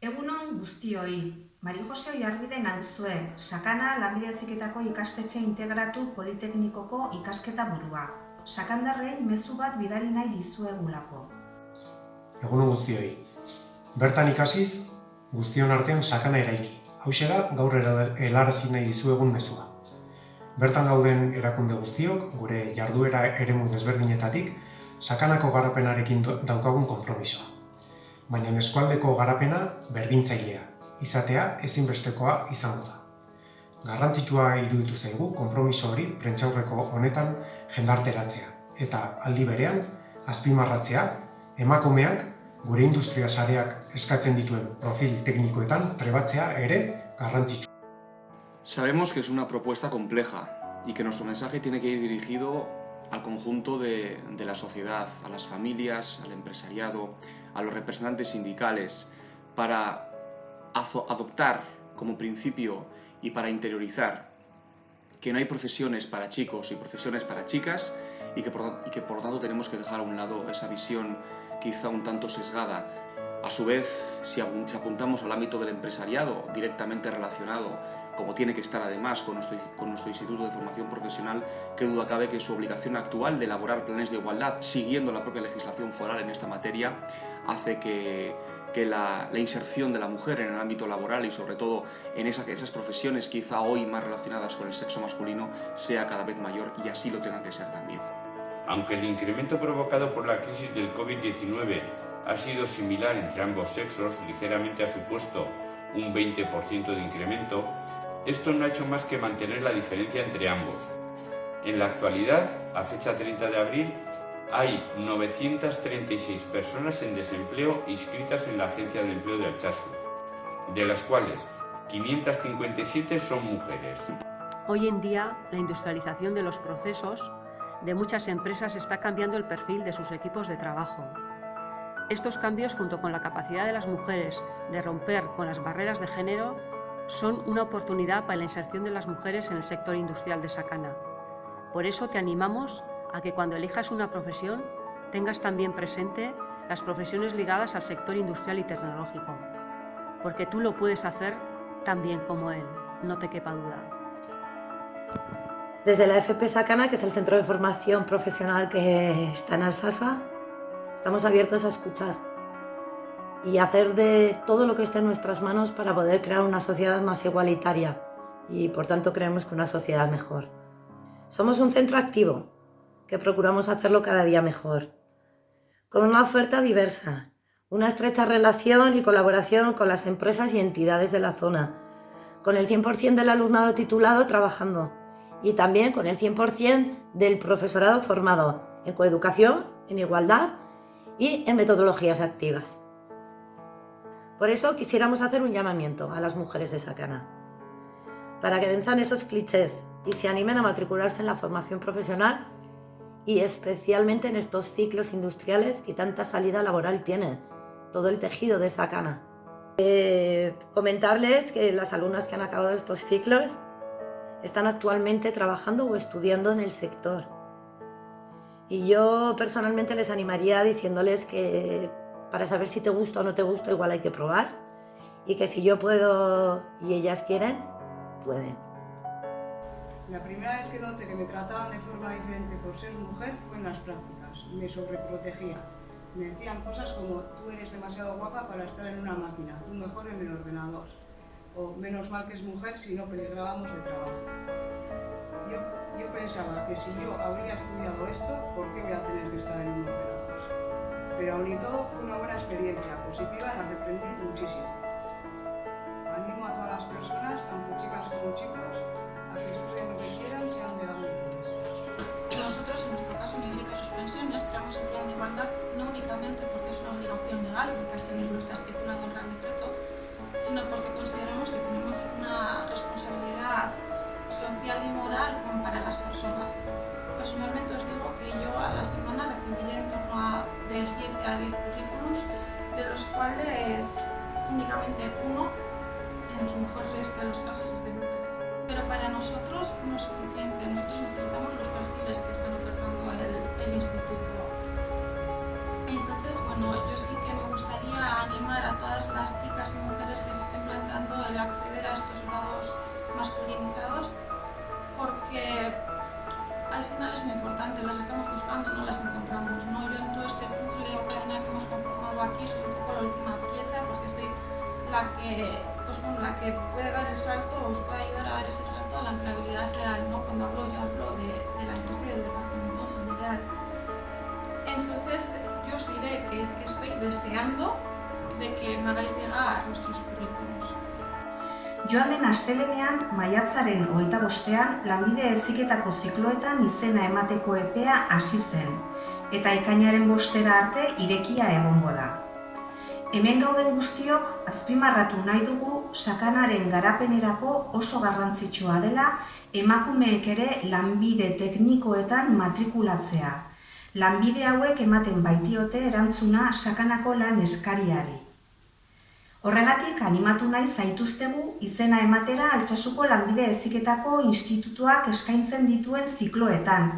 Egunon guztioi, Mari Jose Oiarbide nauzue, Sakana lanbide heziketako ikastetxe integratu politeknikoko ikasketa burua. Sakandarrei mezu bat bidali nahi dizuegulako. Egunon guztioi. Bertan ikasiz, guztion artean sakana eraiki. Hauxe da gaur helarazi nahi dizuegun mezua. Bertan gauden erakunde guztiok, gure jarduera eremu desberdinetatik, sakanako garapenarekin daukagun konpromisoa. Baina eskualdeko garapena berdintzailea, izatea ezinbestekoa izango da. Garrantzitsua iruditu zaigu konpromiso hori prentsaurreko honetan jendarteratzea, eta aldi berean azpimarratzea emakumeak gure industria sareak eskatzen dituen profil teknikoetan trebatzea ere garrantzitsua. Sabemos que es una propuesta compleja y que nuestro mensaje tiene que ir dirigido al conjunto de la sociedad, a las familias, al empresariado, a los representantes sindicales, para adoptar como principio y para interiorizar que no hay profesiones para chicos y profesiones para chicas y que por lo tanto tenemos que dejar a un lado esa visión quizá un tanto sesgada. A su vez, si apuntamos al ámbito del empresariado, directamente relacionado, como tiene que estar además con nuestro Instituto de Formación Profesional, qué duda cabe que su obligación actual de elaborar planes de igualdad, siguiendo la propia legislación foral en esta materia, hace que la inserción de la mujer en el ámbito laboral y sobre todo en esas profesiones quizá hoy más relacionadas con el sexo masculino sea cada vez mayor y así lo tengan que ser también. Aunque el incremento provocado por la crisis del COVID-19 ha sido similar entre ambos sexos, ligeramente ha supuesto un 20% de incremento, esto no ha hecho más que mantener la diferencia entre ambos. En la actualidad, a fecha 30 de abril, hay 936 personas en desempleo inscritas en la Agencia de Empleo de Altsasu, de las cuales 557 son mujeres. Hoy en día, la industrialización de los procesos de muchas empresas está cambiando el perfil de sus equipos de trabajo. Estos cambios, junto con la capacidad de las mujeres de romper con las barreras de género, son una oportunidad para la inserción de las mujeres en el sector industrial de Sakana. Por eso te animamos a que cuando elijas una profesión tengas también presente las profesiones ligadas al sector industrial y tecnológico, porque tú lo puedes hacer tan bien como él, no te quepa duda. Desde la FP Sakana, que es el centro de formación profesional que está en Alsasua, estamos abiertos a escuchar y hacer de todo lo que esté en nuestras manos para poder crear una sociedad más igualitaria y, por tanto, creemos que una sociedad mejor. Somos un centro activo que procuramos hacerlo cada día mejor, con una oferta diversa, una estrecha relación y colaboración con las empresas y entidades de la zona, con el 100% del alumnado titulado trabajando y también con el 100% del profesorado formado en coeducación, en igualdad y en metodologías activas. Por eso quisiéramos hacer un llamamiento a las mujeres de Sakana, para que venzan esos clichés y se animen a matricularse en la formación profesional y especialmente en estos ciclos industriales que tanta salida laboral tiene todo el tejido de Sakana. Comentarles que las alumnas que han acabado estos ciclos están actualmente trabajando o estudiando en el sector. Y yo personalmente les animaría diciéndoles que para saber si te gusta o no te gusta igual hay que probar y que si yo puedo y ellas quieren, pueden. La primera vez que noté que me trataban de forma diferente por ser mujer fue en las prácticas. Me sobreprotegía. Me decían cosas como: tú eres demasiado guapa para estar en una máquina, tú mejor en el ordenador. O menos mal que es mujer si no peligrábamos de trabajo. Yo pensaba que si yo habría estudiado esto, ¿por qué voy a tener que estar en un ordenador? Pero aún y todo fue una buena experiencia, positiva, en la que aprendí muchísimo. Animo a todas las personas, tanto chicas como chicos, a que estudien lo que quieran, sean de ámbito que sea. Nosotros, en nuestro caso, en Ibérica Suspensiones, creamos el plan de igualdad no únicamente porque es una obligación legal, que así nos lo está estipulando el Real Decreto, sino porque consideramos que tenemos una responsabilidad social y moral como para las personas. Personalmente os digo que yo a la semana recibiría en torno a de 7 a 10 currículos, de los cuales únicamente uno, en los mejores de los casos, es de mujeres. Pero para nosotros no es suficiente, nosotros necesitamos los perfiles que están ofertando el instituto. Entonces, bueno, yo sí que me gustaría animar a todas todas las chicas y mujeres que se estén planteando el acceder a estos grados masculinizados, porque al final es muy importante, las estamos buscando, no las encontramos, ¿no? Yo en todo este puzzle o cadena que hemos conformado aquí soy un poco la última pieza, porque soy la que puede dar el salto o os puede ayudar a dar ese salto a la empleabilidad real, ¿no? Cuando hablo, yo hablo de la empresa y del departamento en general. Entonces, yo os diré que estoy deseando de que me hagáis llegar vuestros currículums. Joan den astelehenean, maiatzaren 25ean, lanbide heziketako zikloetan izena emateko epea hasi zen, eta ekainaren 5 arte irekia egongo da. Hemen gauden guztiok azpimarratu nahi dugu sakanaren garapenerako oso garrantzitsua dela emakumeek ere lanbide teknikoetan matrikulatzea. Lanbide hauek ematen baitiote erantzuna sakanako lan eskariari. Horregatik, animatu nahi zaituztegu izena ematera Altsasuko lanbide heziketako institutuak eskaintzen dituen zikloetan.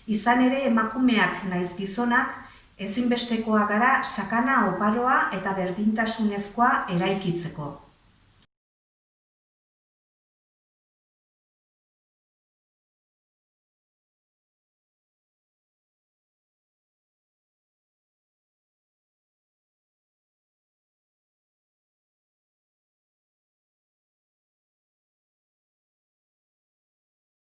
Izan ere emakumeak naiz gizonak, ezinbestekoa gara sakana oparoa eta berdintasunezkoa eraikitzeko.